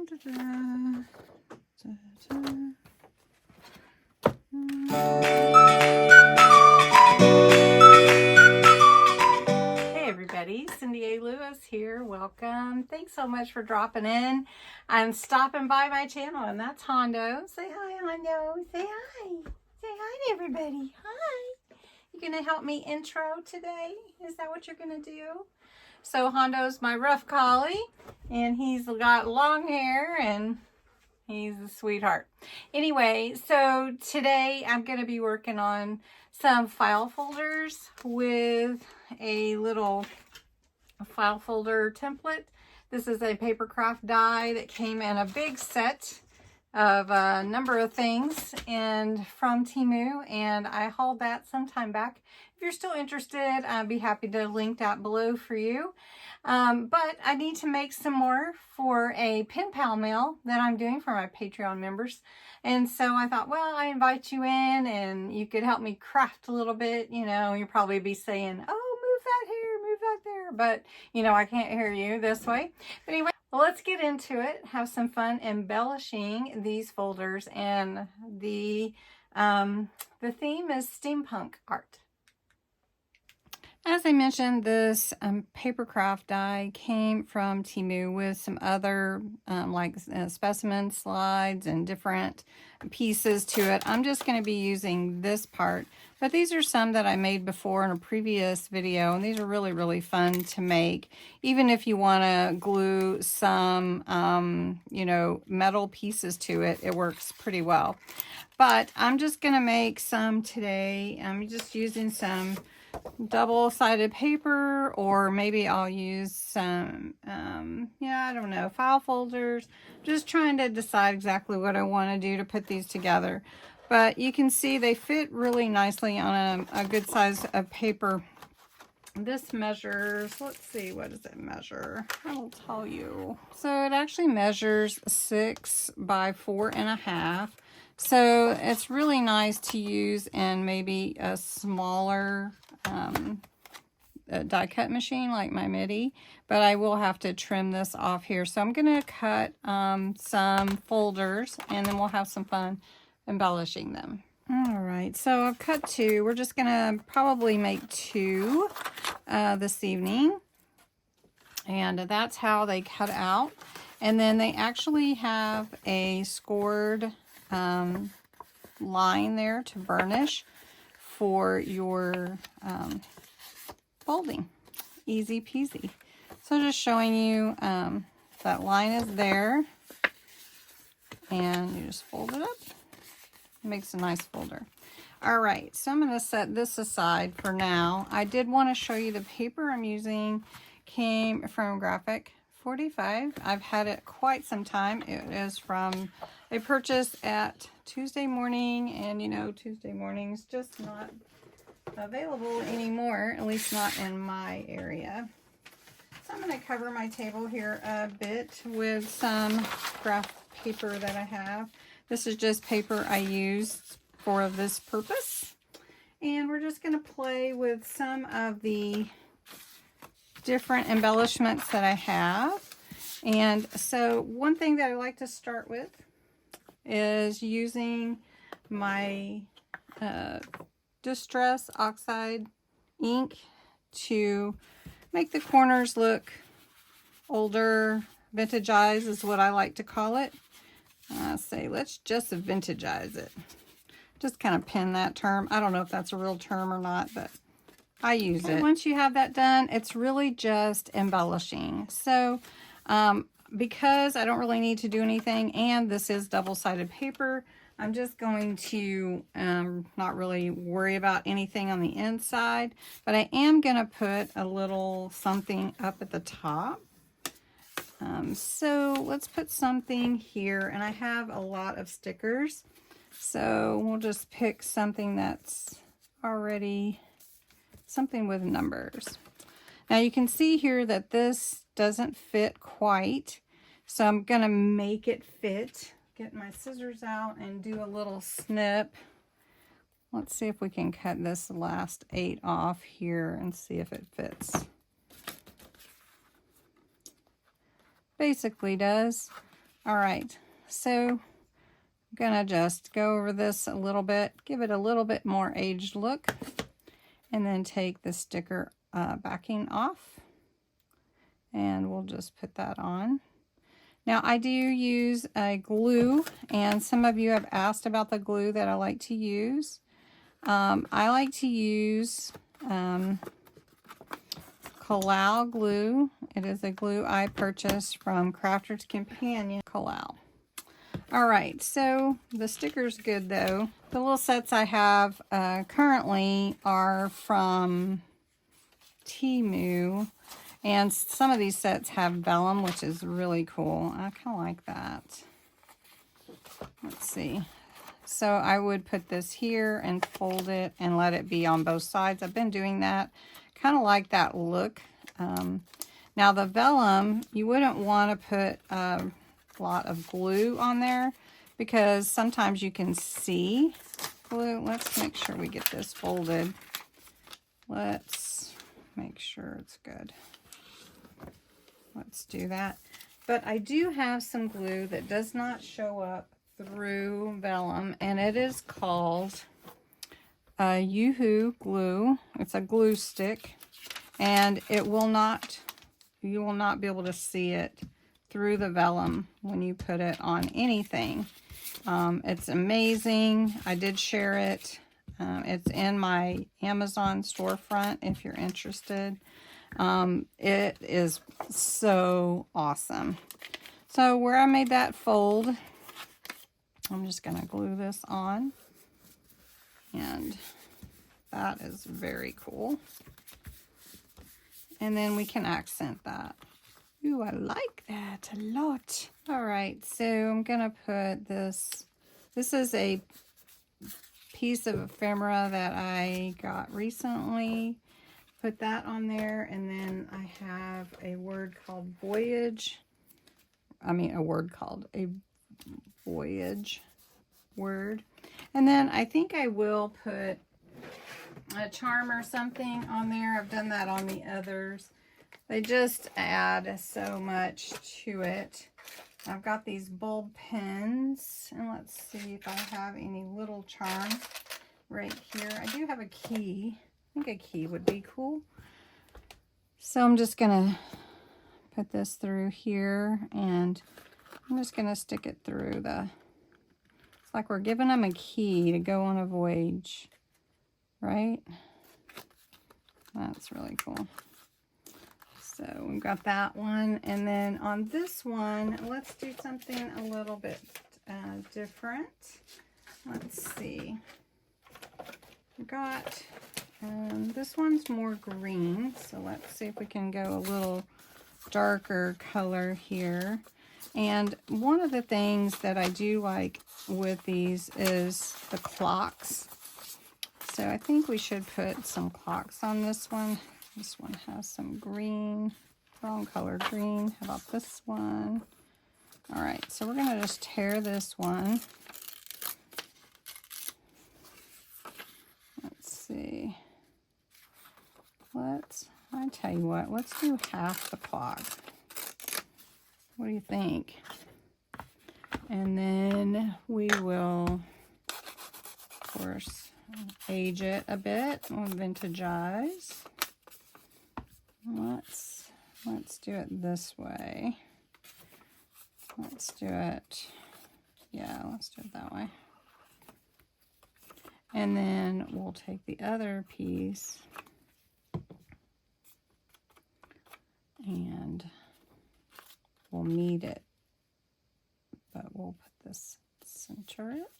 Hey everybody, Cindy A. Lewis here. Welcome. Thanks so much for dropping in. I'm stopping by my channel, and that's Hondo. Say hi, Hondo. Say hi. Say hi to everybody. Hi. You gonna help me intro today? Is that what you're gonna do? So Hondo's my rough collie, and he's got long hair, and he's a sweetheart. Anyway, so today I'm going to be working on some file folders with a little file folder template. This is a papercraft die that came in a big set of a number of things and from Temu, and I hauled that some time back. If you're still interested, I'd be happy to link that below for you. But I need to make some more for a pen pal mail that I'm doing for my Patreon members. And so I thought, well, I invite you in and you could help me craft a little bit. You know, you'll probably be saying, oh, move that here, move that there. But, you know, I can't hear you this way. But anyway, well, let's get into it. Have some fun embellishing these folders. And the theme is steampunk art. As I mentioned, this papercraft die came from Temu with some other specimen slides and different pieces to it. I'm just going to be using this part, but these are some that I made before in a previous video, and these are really, really fun to make. Even if you want to glue some, you know, metal pieces to it, it works pretty well. But I'm just going to make some today. I'm just using some double-sided paper, or maybe I'll use some yeah, I don't know, file folders. Just trying to decide exactly what I want to do to put these together. But you can see they fit really nicely on a good size of paper. This measures, let's see, what does it measure? I will tell you. So it actually measures 6 by 4.5. So it's really nice to use in maybe a smaller die cut machine like my MIDI, but I will have to trim this off here. So I'm going to cut some folders, and then we'll have some fun embellishing them. All right, so I've cut 2. We're just going to probably make 2 this evening, and that's how they cut out. And then they actually have a scored line there to burnish for your folding. Easy peasy. So just showing you that line is there, and you just fold it up. It makes a nice folder. All right, so I'm going to set this aside for now. I did want to show you the paper I'm using. Came from Graphic 45. I've had it quite some time. It is from a purchase at Tuesday Morning, and you know, Tuesday Morning's just not available anymore, at least not in my area. So I'm going to cover my table here a bit with some graph paper that I have. This is just paper I used for this purpose, and we're just going to play with some of the different embellishments that I have. And so one thing that I like to start with is using my Distress Oxide ink to make the corners look older. Vintagize is what I like to call it. Let's just vintagize it. Just kind of pin that term. I don't know if that's a real term or not, but I use it. Once you have that done, it's really just embellishing. So because I don't really need to do anything, and this is double-sided paper, I'm just going to not really worry about anything on the inside, but I am going to put a little something up at the top. So let's put something here, and I have a lot of stickers, so we'll just pick something that's already something with numbers. Now you can see here that this doesn't fit quite, so I'm going to make it fit. Get my scissors out and do a little snip. Let's see if we can cut this last 8 off here and see if it fits. Basically does. All right, so I'm gonna just go over this a little bit, give it a little bit more aged look, and then take the sticker backing off, and we'll just put that on. Now I do use a glue, and some of you have asked about the glue that I like to use. I like to use Kalau glue. It is a glue I purchased from Crafter's Companion. Kalau. All right, so the sticker's good though. The little sets I have currently are from Temu, and some of these sets have vellum, which is really cool. I kind of like that. Let's see. So I would put this here and fold it and let it be on both sides. I've been doing that. Kind of like that look. Now the vellum, you wouldn't want to put a lot of glue on there because sometimes you can see glue. Let's make sure we get this folded. Let's make sure it's good. Let's do that. But I do have some glue that does not show up through vellum, and it is called Yoo-hoo glue. It's a glue stick, and it will not, you will not be able to see it through the vellum when you put it on anything. It's amazing. I did share it. It's in my Amazon storefront if you're interested. It is so awesome. So where I made that fold, I'm just going to glue this on, and that is very cool. And then we can accent that. Ooh, I like that a lot. All right, so I'm going to put this. This is a piece of ephemera that I got recently. Put that on there, and then I have a word called voyage. I mean, a word called a voyage word. And then I think I will put a charm or something on there. I've done that on the others. They just add so much to it. I've got these bulb pins, and let's see if I have any little charms right here. I do have a key. I think a key would be cool. So I'm just gonna put this through here, and I'm just gonna stick it through the, it's like we're giving them a key to go on a voyage, right? That's really cool. So we've got that one, and then on this one, let's do something a little bit different. Let's see. We've got, this one's more green, so let's see if we can go a little darker color here. And one of the things that I do like with these is the clocks. So I think we should put some clocks on this one. This one has some green, wrong color green. How about this one? All right, so we're gonna just tear this one. Let's see. I tell you what, let's do half the clock. What do you think? And then we will, of course, age it a bit. We'll vintagize. Let's do it this way. Let's do it, yeah, let's do it that way. And then we'll take the other piece and we'll knead it, but we'll put this, center it,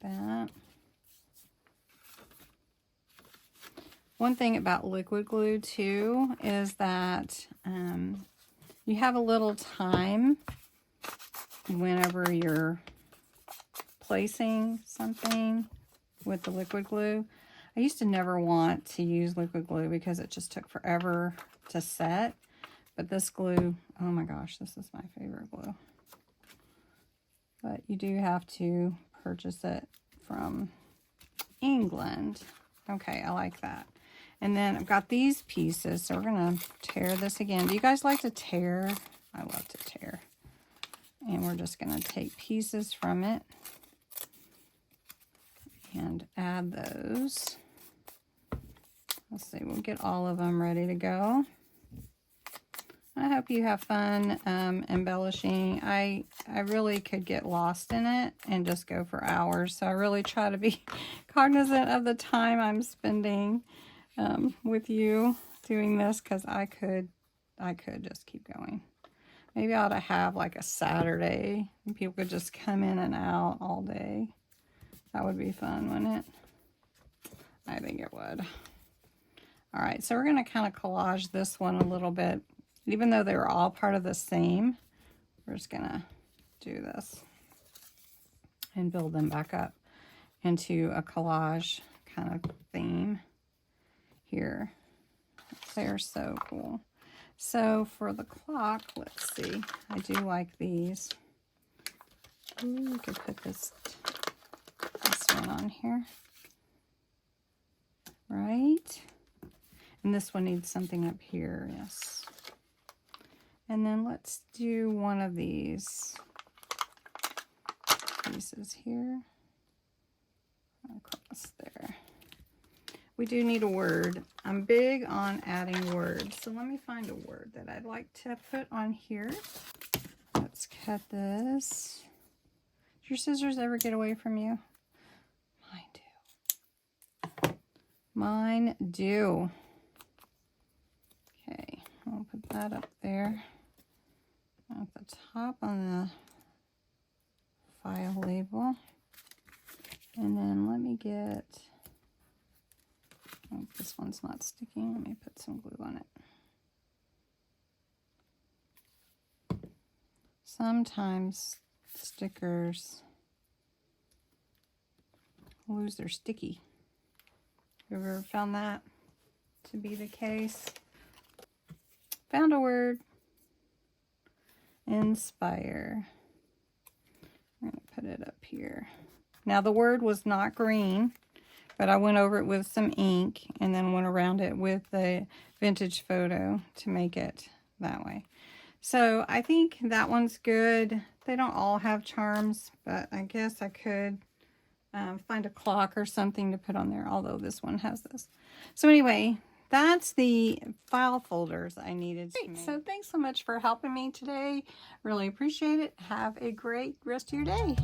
that. One thing about liquid glue too is that you have a little time whenever you're placing something with the liquid glue. I used to never want to use liquid glue because it just took forever to set. But this glue, oh my gosh, this is my favorite glue. But you do have to purchase it from England. Okay, I like that. And then I've got these pieces, so we're gonna tear this again. Do you guys like to tear I love to tear. And we're just going to take pieces from it and add those. Let's see, we'll get all of them ready to go. I hope you have fun embellishing. I really could get lost in it and just go for hours. So I really try to be cognizant of the time I'm spending with you doing this, because I could just keep going. Maybe I ought to have like a Saturday and people could just come in and out all day. That would be fun, wouldn't it? I think it would. All right, so we're going to kind of collage this one a little bit. Even though they were all part of the same, we're just going to do this and build them back up into a collage kind of theme here. They're so cool. So for the clock, let's see. I do like these. Ooh, we could put this one on here. Right? And this one needs something up here, yes. And then let's do one of these pieces here. Across there. We do need a word. I'm big on adding words. So let me find a word that I'd like to put on here. Let's cut this. Do your scissors ever get away from you? Mine do. Mine do. Okay, I'll put that up there. At the top on the file label. And then let me get, oh, this one's not sticking. Let me put some glue on it. Sometimes stickers lose their sticky. Have you ever found that to be the case? Found a word. Inspire. I'm going to put it up here. Now the word was not green, but I went over it with some ink and then went around it with the vintage photo to make it that way. So I think that one's good. They don't all have charms, but I guess I could find a clock or something to put on there, although this one has this. So anyway, that's the file folders I needed to make. So thanks so much for helping me today. Really appreciate it. Have a great rest of your day.